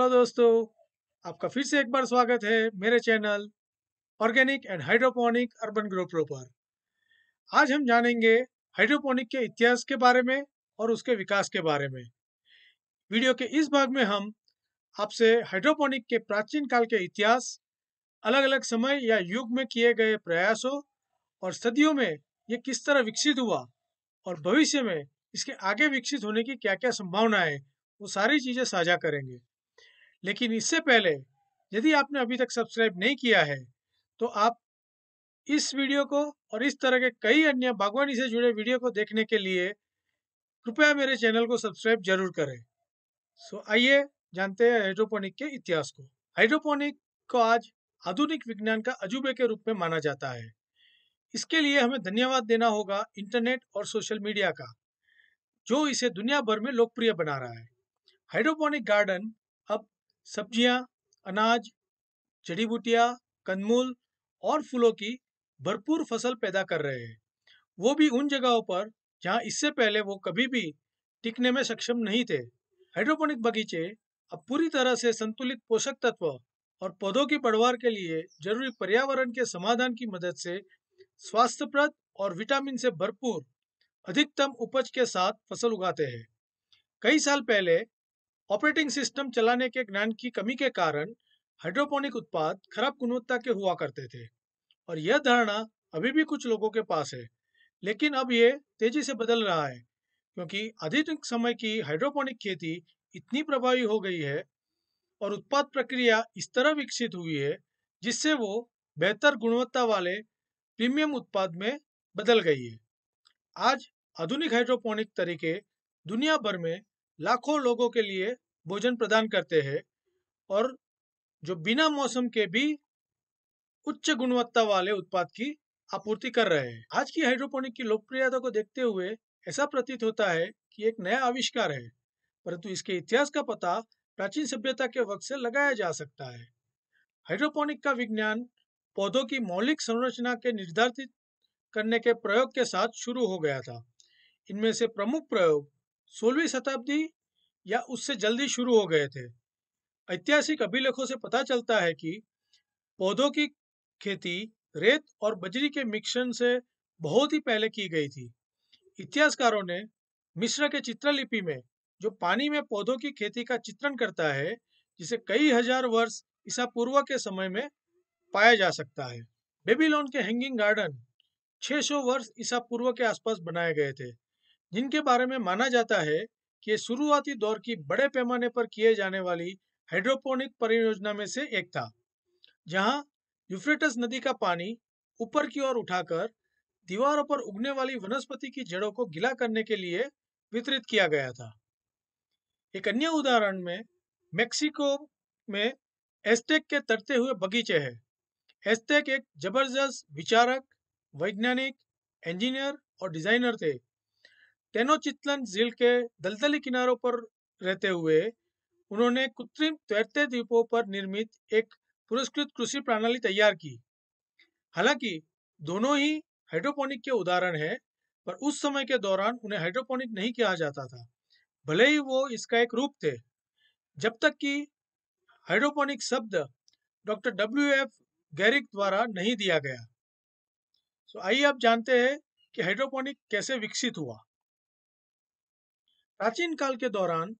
Hello दोस्तों, आपका फिर से एक बार स्वागत है मेरे channel organic and hydroponic urban grow pro पर। आज हम जानेंगे हाइड्रोपोनिक के इतिहास के बारे में और उसके विकास के बारे में। वीडियो के इस भाग में हम आपसे हाइड्रोपोनिक के प्राचीन काल के इतिहास, अलग अलग समय या युग में किए गए प्रयासों और सदियों में ये किस तरह विकसित हुआ और भविष्य में इसके आगे विकसित होने की क्या क्या संभावना है, वो सारी चीज़ें साझा करेंगे। लेकिन इससे पहले यदि आपने अभी तक सब्सक्राइब नहीं किया है तो आप इस वीडियो को और इस तरह के कई अन्य बागवानी से जुड़े वीडियो को देखने के लिए कृपया मेरे चैनल को सब्सक्राइब जरूर करें। आइए जानते हैं हाइड्रोपोनिक के इतिहास को। हाइड्रोपोनिक को आज आधुनिक विज्ञान का अजूबे के रूप में माना जाता है। इसके लिए हमें धन्यवाद देना होगा इंटरनेट और सोशल मीडिया का, जो इसे दुनिया भर में लोकप्रिय बना रहा है। हाइड्रोपोनिक गार्डन अब सब्जियां, अनाज, जड़ी बूटियां, कंदमूल और फूलों की भरपूर फसल पैदा कर रहे हैं, वो भी उन जगहों पर जहां इससे पहले वो कभी भी टिकने में सक्षम नहीं थे। हाइड्रोपोनिक बगीचे अब पूरी तरह से संतुलित पोषक तत्व और पौधों की बढ़वार के लिए जरूरी पर्यावरण के समाधान की मदद से स्वास्थ्यप्रद और विटामिन से भरपूर अधिकतम उपज के साथ फसल उगाते हैं। कई साल पहले ऑपरेटिंग सिस्टम चलाने के ज्ञान की कमी के कारण हाइड्रोपोनिक उत्पाद खराब गुणवत्ता के हुआ करते थे, और यह धारणा अभी भी कुछ लोगों के पास है। लेकिन अब ये तेजी से बदल रहा है, क्योंकि आधुनिक समय की हाइड्रोपोनिक खेती इतनी प्रभावी हो गई है और उत्पाद प्रक्रिया इस तरह विकसित हुई है जिससे वो बेहतर गुणवत्ता वाले प्रीमियम उत्पाद में बदल गई है। आज आधुनिक हाइड्रोपोनिक तरीके दुनिया भर में लाखों लोगों के लिए भोजन प्रदान करते हैं, और जो बिना मौसम के भी उच्च गुणवत्ता वाले उत्पाद की आपूर्ति कर रहे हैं। आज की हाइड्रोपोनिक की लोकप्रियता को देखते हुए ऐसा प्रतीत होता है कि एक नया आविष्कार है, परंतु इसके इतिहास का पता प्राचीन सभ्यता के वक्त से लगाया जा सकता है। हाइड्रोपोनिक का विज्ञान पौधों की मौलिक संरचना के निर्धारित करने के प्रयोग के साथ शुरू हो गया था। इनमें से प्रमुख प्रयोग 16वीं शताब्दी या उससे जल्दी शुरू हो गए थे। ऐतिहासिक अभिलेखों से पता चलता है कि पौधों की खेती रेत और बजरी के मिश्रण से बहुत ही पहले की गई थी। इतिहासकारों ने मिस्र के चित्रलिपि में जो पानी में पौधों की खेती का चित्रण करता है, जिसे कई हजार वर्ष ईसा पूर्व के समय में पाया जा सकता है। बेबीलोन के हैंगिंग गार्डन 600 वर्ष ईसा पूर्व के आसपास बनाए गए थे, जिनके बारे में माना जाता है कि ये शुरुआती दौर की बड़े पैमाने पर किए जाने वाली हाइड्रोपोनिक परियोजना में से एक था, जहां यूफ्रेटस नदी का पानी ऊपर की ओर उठाकर दीवारों पर उगने वाली वनस्पति की जड़ों को गीला करने के लिए वितरित किया गया था। एक अन्य उदाहरण में मेक्सिको में एस्टेक के तड़ते हुए बगीचे हैं। एस्टेक एक जबरदस्त विचारक, वैज्ञानिक, इंजीनियर और डिजाइनर थे। टेनोचित्लन झील के दलदली किनारों पर रहते हुए उन्होंने कृत्रिम तैरते द्वीपों पर निर्मित एक पुरस्कृत कृषि प्रणाली तैयार की। हालांकि दोनों ही हाइड्रोपोनिक के उदाहरण हैं, पर उस समय के दौरान उन्हें हाइड्रोपोनिक नहीं कहा जाता था, भले ही वो इसका एक रूप थे। जब तक कि हाइड्रोपोनिक शब्द डॉक्टर WF गैरिक द्वारा नहीं दिया गया। आइए अब जानते हैं कि हाइड्रोपोनिक कैसे विकसित हुआ। प्राचीन काल के दौरान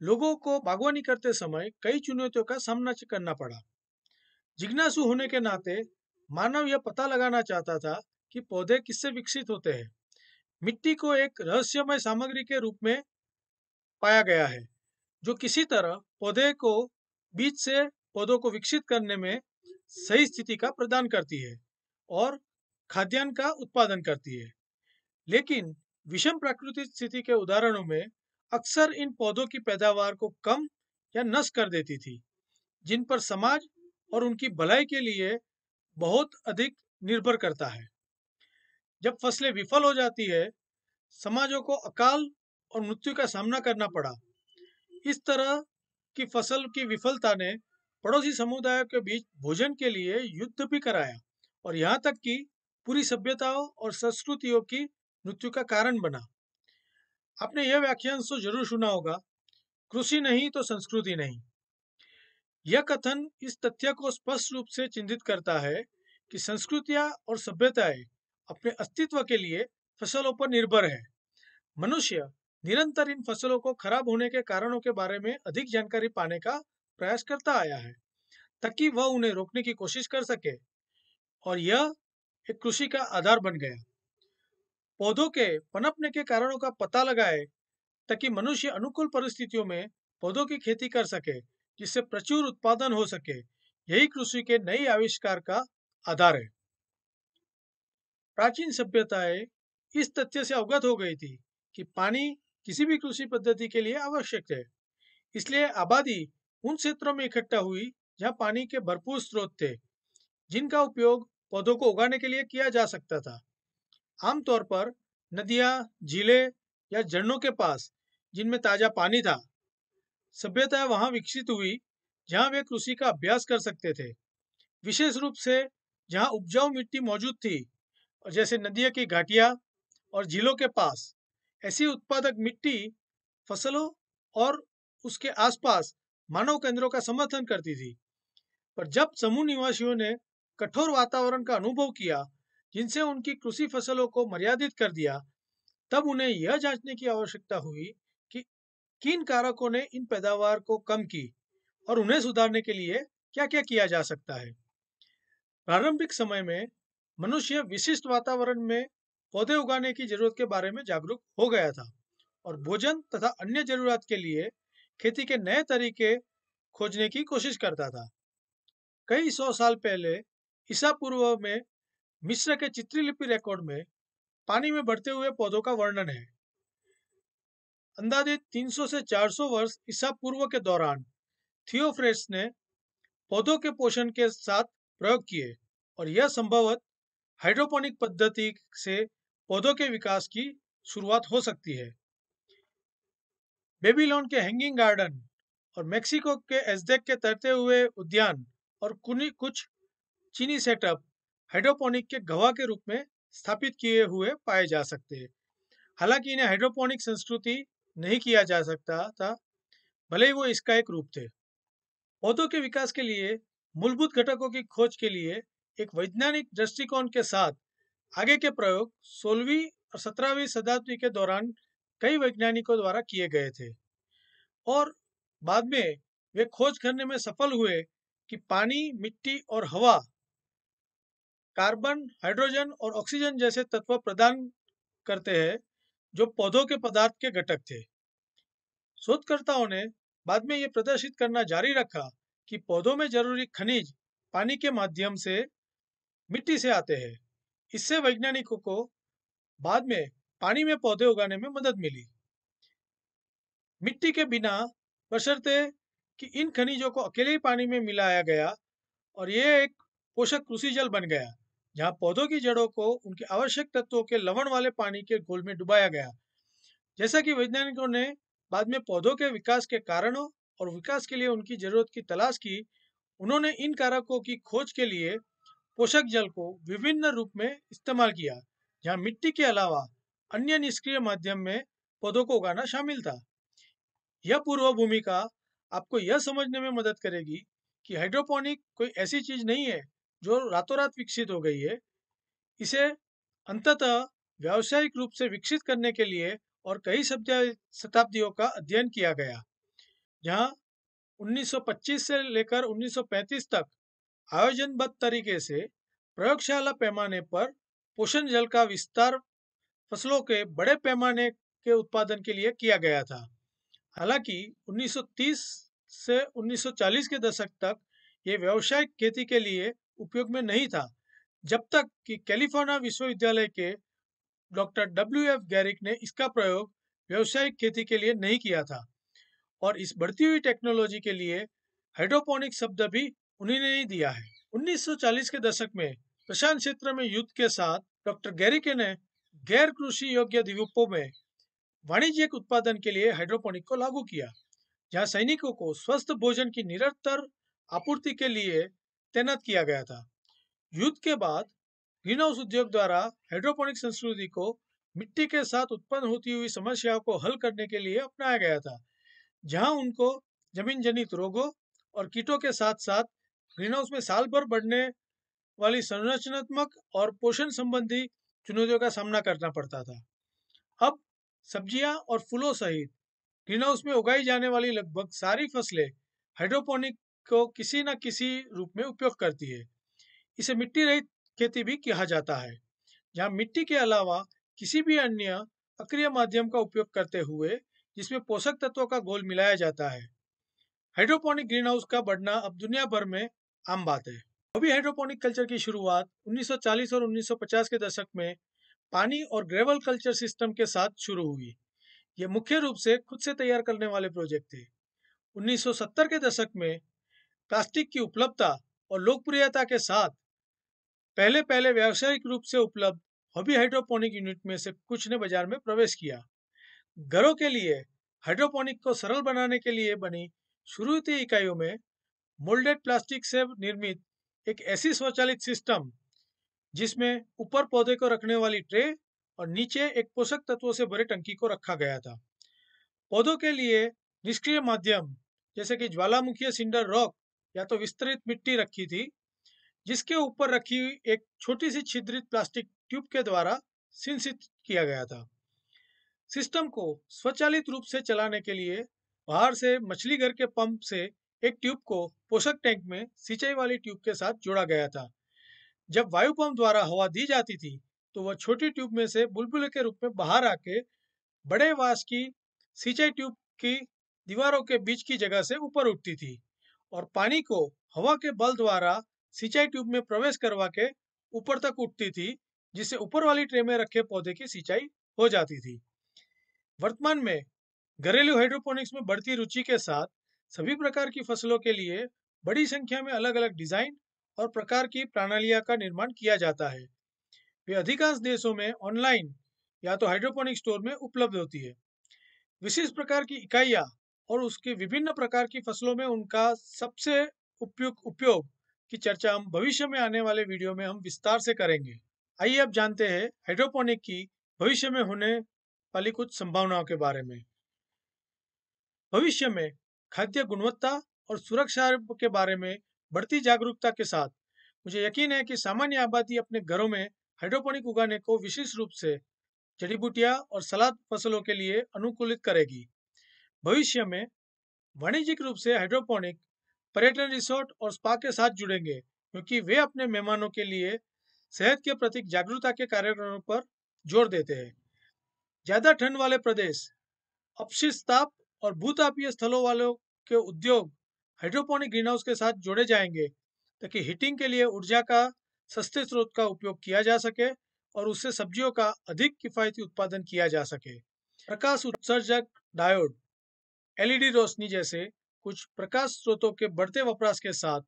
लोगों को बागवानी करते समय कई चुनौतियों का सामना करना पड़ा। जिज्ञासु होने के नाते मानव यह पता लगाना चाहता था कि पौधे किससे विकसित होते हैं। मिट्टी को एक रहस्यमय सामग्री के रूप में पाया गया है, जो किसी तरह पौधे को बीज से पौधों को विकसित करने में सही स्थिति का प्रदान करती है और खाद्यान्न का उत्पादन करती है। लेकिन विषम प्राकृतिक स्थिति के उदाहरणों में अक्सर इन पौधों की पैदावार को कम या नष्ट कर देती थी, जिन पर समाज और उनकी भलाई के लिए बहुत अधिक निर्भर करता है। जब फसलें विफल हो जाती है, समाजों को अकाल और मृत्यु का सामना करना पड़ा। इस तरह की फसल की विफलता ने पड़ोसी समुदायों के बीच भोजन के लिए युद्ध भी कराया, और यहाँ तक कि पूरी सभ्यताओं और संस्कृतियों की मृत्यु का कारण बना। आपने यह व्याख्यान तो जरूर सुना होगा, कृषि नहीं तो संस्कृति नहीं। यह कथन इस तथ्य को स्पष्ट रूप से चिन्हित करता है कि संस्कृतियां और सभ्यताएं अपने अस्तित्व के लिए फसलों पर निर्भर है। मनुष्य निरंतर इन फसलों को खराब होने के कारणों के बारे में अधिक जानकारी पाने का प्रयास करता आया है, ताकि वह उन्हें रोकने की कोशिश कर सके, और यह एक कृषि का आधार बन गया। पौधों के पनपने के कारणों का पता लगाए ताकि मनुष्य अनुकूल परिस्थितियों में पौधों की खेती कर सके, जिससे प्रचुर उत्पादन हो सके। यही कृषि के नई आविष्कार का आधार है। प्राचीन सभ्यताएं इस तथ्य से अवगत हो गई थी कि पानी किसी भी कृषि पद्धति के लिए आवश्यक है। इसलिए आबादी उन क्षेत्रों में इकट्ठा हुई जहां पानी के भरपूर स्रोत थे, जिनका उपयोग पौधों को उगाने के लिए किया जा सकता था। आमतौर पर नदियां, झीलें या झरनों के पास, जिनमें ताजा पानी था। सभ्यता वहां विकसित हुई जहां वे कृषि का अभ्यास कर सकते थे, विशेष रूप से जहां उपजाऊ मिट्टी मौजूद थी, और जैसे नदियों की घाटियां और झीलों के पास। ऐसी उत्पादक मिट्टी फसलों और उसके आसपास मानव केंद्रों का समर्थन करती थी। पर जब समूह निवासियों ने कठोर वातावरण का अनुभव किया, जिनसे उनकी कृषि फसलों को मर्यादित कर दिया, तब उन्हें यह जांचने की आवश्यकता हुई कि किन कारकों ने इन पैदावार को कम की और उन्हें सुधारने के लिए क्या क्या किया जा सकता है। प्रारंभिक समय में मनुष्य विशिष्ट वातावरण में पौधे उगाने की जरूरत के बारे में जागरूक हो गया था, और भोजन तथा अन्य जरूरत के लिए खेती के नए तरीके खोजने की कोशिश करता था। कई सौ साल पहले ईसा पूर्व में मिस्र के चित्रलिपि रिकॉर्ड में पानी में बढ़ते हुए पौधों का वर्णन है। अंदाजित 300 से 400 वर्ष ईसा पूर्व के दौरान थियोफ्रेस ने पौधों के पोषण के साथ प्रयोग किए, और यह संभवतः हाइड्रोपोनिक पद्धति से पौधों के विकास की शुरुआत हो सकती है। बेबीलोन के हैंगिंग गार्डन और मेक्सिको के एज़्टेक के तैरते हुए उद्यान और कुछ चीनी सेटअप हाइड्रोपोनिक के गवाह के रूप में स्थापित किए हुए पाए जा सकते हैं। हालांकि इन्हें हाइड्रोपोनिक संस्कृति नहीं किया जा सकता था, भले ही वो इसका एक रूप थे। पौधों के विकास के लिए मूलभूत घटकों की खोज के लिए एक वैज्ञानिक दृष्टिकोण के साथ आगे के प्रयोग 16वीं और 17वीं शताब्दी के दौरान कई वैज्ञानिकों द्वारा किए गए थे, और बाद में वे खोज करने में सफल हुए कि पानी, मिट्टी और हवा कार्बन, हाइड्रोजन और ऑक्सीजन जैसे तत्व प्रदान करते हैं, जो पौधों के पदार्थ के घटक थे। शोधकर्ताओं ने बाद में यह प्रदर्शित करना जारी रखा कि पौधों में जरूरी खनिज पानी के माध्यम से मिट्टी से आते हैं। इससे वैज्ञानिकों को बाद में पानी में पौधे उगाने में मदद मिली। मिट्टी के बिना, बशर्ते कि इन खनिजों को अकेले ही पानी में मिलाया गया, और यह एक पोषक कृषि जल बन गया, जहां पौधों की जड़ों को उनके आवश्यक तत्वों के लवण वाले पानी के घोल में डुबाया गया। जैसा कि वैज्ञानिकों ने बाद में पौधों के विकास के कारणों और विकास के लिए उनकी जरूरत की तलाश की, उन्होंने इन कारकों की खोज के लिए पोषक जल को विभिन्न रूप में इस्तेमाल किया, जहां मिट्टी के अलावा अन्य निष्क्रिय माध्यम में पौधों को उगाना शामिल था। यह पूर्व भूमिका आपको यह समझने में मदद करेगी कि हाइड्रोपोनिक कोई ऐसी चीज नहीं है जो रातों रात विकसित हो गई है। इसे अंततः व्यावसायिक रूप से विकसित करने के लिए और कई शताब्दियों का अध्ययन किया गया, जहां 1925 से लेकर 1935 तक आयोजनबद्ध तरीके से प्रयोगशाला पैमाने पर पोषण जल का विस्तार फसलों के बड़े पैमाने के उत्पादन के लिए किया गया था। हालांकि 1930 से 1940 के दशक तक यह व्यावसायिक खेती के लिए उपयोग में नहीं था, जब तक कि कैलिफोर्निया विश्वविद्यालय के डॉक्टर W.F. गैरिक ने इसका प्रयोग व्यावसायिक खेती के लिए नहीं किया था, और इस बढ़ती हुई टेक्नोलॉजी के लिए हाइड्रोपोनिक शब्द भी उन्हीं ने ही दिया है। 1940 के दशक में प्रशांत क्षेत्र में युद्ध के साथ डॉक्टर गैरिक ने गैर कृषि योग्य द्वीपों में वाणिज्यिक उत्पादन के लिए हाइड्रोपोनिक को लागू किया, जहां सैनिकों को स्वस्थ भोजन की निरंतर आपूर्ति के लिए तैनात किया गया था। युद्ध के बाद ग्रीन हाउस उद्योग द्वारा हाइड्रोपोनिक संस्कृति को मिट्टी के साथ उत्पन्न होती हुई समस्याओं को हल करने के लिए अपनाया गया था, जहां उनको जमीन जनित रोगों और कीटों के साथ साथ ग्रीन हाउस में साल भर बढ़ने वाली संरचनात्मक और पोषण संबंधी चुनौतियों का सामना करना पड़ता था। अब सब्जियां और फूलों सहित ग्रीन हाउस में उगाई जाने वाली लगभग सारी फसलें हाइड्रोपोनिक को किसी न किसी रूप में उपयोग करती है। इसे मिट्टी रहित खेती भी कहा जाता है, जहाँ मिट्टी के अलावा किसी भी अन्य अक्रिय माध्यम का उपयोग करते हुए जिसमें पोषक तत्वों का घोल मिलाया जाता है। हाइड्रोपोनिक ग्रीन हाउस का बढ़ना अब दुनिया भर में आम बात है। अभी हाइड्रोपोनिक कल्चर की शुरुआत 1940 और 1950 के दशक में पानी और ग्रेवल कल्चर सिस्टम के साथ शुरू हुई। ये मुख्य रूप से खुद से तैयार करने वाले प्रोजेक्ट थे। 1970 के दशक में प्लास्टिक की उपलब्धता और लोकप्रियता के साथ पहले पहले व्यावसायिक रूप से उपलब्ध हॉबी हाइड्रोपोनिक यूनिट में से कुछ ने बाजार में प्रवेश किया। घरों के लिए हाइड्रोपोनिक को सरल बनाने के लिए बनी शुरुआती इकाइयों में मोल्डेड प्लास्टिक से निर्मित एक ऐसी स्वचालित सिस्टम जिसमें ऊपर पौधे को रखने वाली ट्रे और नीचे एक पोषक तत्वों से भरे टंकी को रखा गया था। पौधों के लिए निष्क्रिय माध्यम जैसे कि ज्वालामुखीय सिंडर रॉक या तो विस्तृत मिट्टी रखी थी, जिसके ऊपर रखी एक छोटी सी छिद्रित प्लास्टिक ट्यूब के द्वारा सिंचित किया गया था। सिस्टम को स्वचालित रूप से चलाने के लिए बाहर से मछली घर के पंप से एक ट्यूब को पोषक टैंक में सिंचाई वाली ट्यूब के साथ जोड़ा गया था। जब वायु पंप द्वारा हवा दी जाती थी तो वह छोटी ट्यूब में से बुलबुले के रूप में बाहर आके बड़े व्यास की सिंचाई ट्यूब की दीवारों के बीच की जगह से ऊपर उठती थी और पानी को हवा के बल द्वारा सिंचाई ट्यूब में प्रवेश करवा के ऊपर तक उठती थी, जिससे ऊपर वाली ट्रे में रखे पौधे की सिंचाई हो जाती थी। वर्तमान में घरेलू हाइड्रोपोनिक्स में बढ़ती रुचि के साथ सभी प्रकार की फसलों के लिए बड़ी संख्या में अलग अलग डिजाइन और प्रकार की प्रणालियां का निर्माण किया जाता है। वे अधिकांश देशों में ऑनलाइन या तो हाइड्रोपोनिक स्टोर में उपलब्ध होती है। विशिष्ट प्रकार की इकाइयां और उसके विभिन्न प्रकार की फसलों में उनका सबसे उपयुक्त उपयोग की चर्चा हम भविष्य में आने वाले वीडियो में हम विस्तार से करेंगे। आइए अब जानते हैं हाइड्रोपोनिक की भविष्य में होने वाली कुछ संभावनाओं के बारे में। भविष्य में खाद्य गुणवत्ता और सुरक्षा के बारे में बढ़ती जागरूकता के साथ मुझे यकीन है कि सामान्य आबादी अपने घरों में हाइड्रोपोनिक उगाने को विशेष रूप से जड़ी बूटियां और सलाद फसलों के लिए अनुकूलित करेगी। भविष्य में वाणिज्यिक रूप से हाइड्रोपोनिक पर्यटन रिसोर्ट और स्पा के साथ जुड़ेंगे, क्योंकि वे अपने मेहमानों के लिए सेहत के प्रति जागरूकता के कार्यक्रमों पर जोर देते हैं। ज़्यादा ठंड वाले प्रदेश, अपशिष्ट ताप और भूतापीय स्थलों वालों के उद्योग हाइड्रोपोनिक ग्रीनहाउस के साथ जोड़े जाएंगे, ताकि हीटिंग के लिए ऊर्जा का सस्ते स्रोत का उपयोग किया जा सके और उससे सब्जियों का अधिक किफायती उत्पादन किया जा सके। प्रकाश उत्सर्जक डायोड, एलईडी रोशनी जैसे कुछ प्रकाश स्रोतों के बढ़ते वपराश के साथ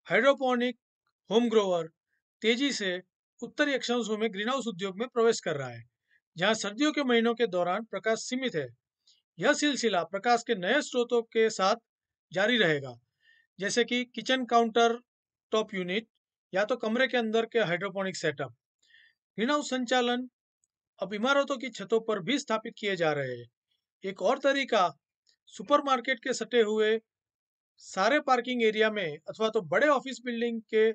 हाइड्रोपोनिक होम ग्रोवर तेजी से उत्तरी अक्षांशों में ग्रीनहाउस उद्योग में प्रवेश कर रहा है, जहां सर्दियों के महीनों के दौरान प्रकाश सीमित है। यह सिलसिला प्रकाश के नए स्रोतों के साथ जारी रहेगा, जैसे कि किचन काउंटर टॉप यूनिट या तो कमरे के अंदर के हाइड्रोपोनिक सेटअप। ग्रीनहाउस संचालन अब इमारतों की छतों पर भी स्थापित किए जा रहे हैं। एक और तरीका सुपरमार्केट के सटे हुए सारे पार्किंग एरिया में अथवा तो बड़े ऑफिस बिल्डिंग के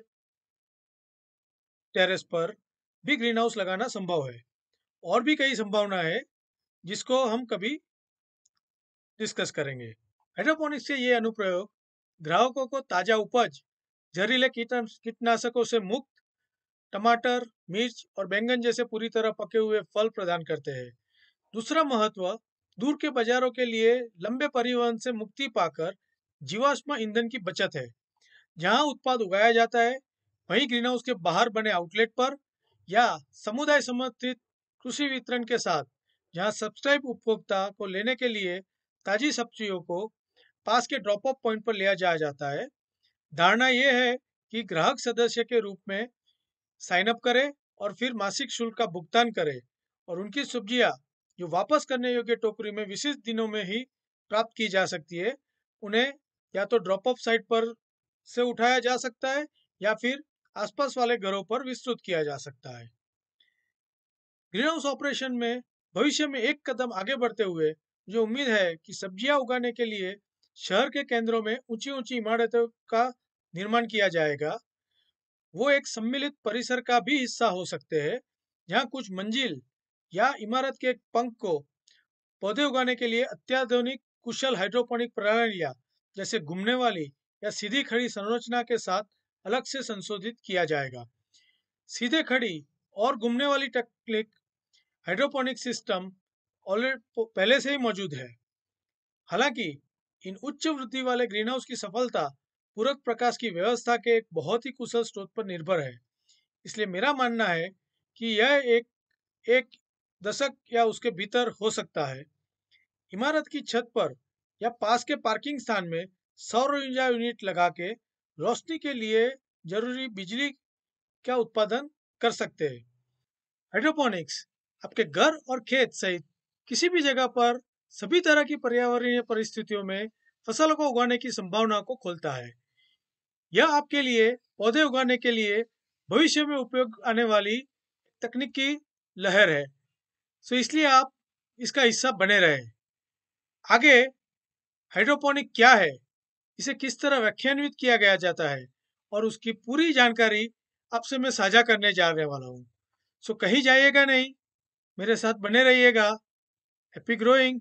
टेरेस पर भी ग्रीन हाउस लगाना संभव है। और भी कई संभावना है जिसको हम कभी डिस्कस करेंगे। हाइड्रोपोनिक्स के ये अनुप्रयोग ग्राहकों को ताजा उपज, जहरीले कीटनाशकों से मुक्त टमाटर, मिर्च और बैंगन जैसे पूरी तरह पके हुए फल प्रदान करते हैं। दूसरा महत्व दूर के बाजारों के लिए लंबे परिवहन से मुक्ति पाकर जीवाश्म ईंधन की बचत है। जहां उत्पाद उगाया जाता है वहीं ग्रीन हाउस के बाहर बने आउटलेट पर या समुदाय समर्थित कृषि वितरण के साथ, जहां सब्सक्राइब उपभोक्ता को लेने के लिए ताजी सब्जियों को पास के ड्रॉप ऑफ पॉइंट पर लिया जाया जाता है। धारणा यह है कि ग्राहक सदस्य के रूप में साइन अप करे और फिर मासिक शुल्क का भुगतान करे और उनकी सब्जियां जो वापस करने योग्य टोकरी में विशिष्ट दिनों में ही प्राप्त की जा सकती है, उन्हें या तो ड्रॉप ऑफ साइट पर से उठाया जा सकता है या फिर आसपास वाले घरों पर विस्तृत किया जा सकता है। ग्रीन हाउस ऑपरेशन में भविष्य में एक कदम आगे बढ़ते हुए मुझे उम्मीद है कि सब्जियां उगाने के लिए शहर के केंद्रों में ऊंची ऊंची इमारतों का निर्माण किया जाएगा। वो एक सम्मिलित परिसर का भी हिस्सा हो सकते हैं, जहाँ कुछ मंजिल या इमारत के एक पंख को पौधे उगाने के लिए अत्याधुनिक कुशल हाइड्रोपोनिक प्रणालियाँ जैसे घूमने वाली या सीधी खड़ी संरचना के साथ अलग से संशोधित किया जाएगा। सीधे खड़ी और घूमने वाली टेक्निक हाइड्रोपोनिक सिस्टम ऑलरेडी पहले से ही मौजूद है। हालांकि इन उच्च वृद्धि वाले ग्रीनहाउस की सफलता पूरक प्रकाश की व्यवस्था के एक बहुत ही कुशल स्रोत पर निर्भर है। इसलिए मेरा मानना है कि यह एक दशक या उसके भीतर हो सकता है। इमारत की छत पर या पास के पार्किंग स्थान में सौर ऊर्जा यूनिट लगा के रोशनी के लिए जरूरी बिजली का उत्पादन कर सकते हैं। हाइड्रोपोनिक्स आपके घर और खेत सहित किसी भी जगह पर सभी तरह की पर्यावरणीय परिस्थितियों में फसल को उगाने की संभावना को खोलता है। यह आपके लिए पौधे उगाने के लिए भविष्य में उपयोग आने वाली तकनीकी लहर है। सो इसलिए आप इसका हिस्सा बने रहें। आगे हाइड्रोपोनिक क्या है, इसे किस तरह व्याख्यान्वित किया गया जाता है और उसकी पूरी जानकारी आपसे मैं साझा करने जा रहे वाला हूँ। सो कहीं जाइएगा नहीं, मेरे साथ बने रहिएगा। Happy growing.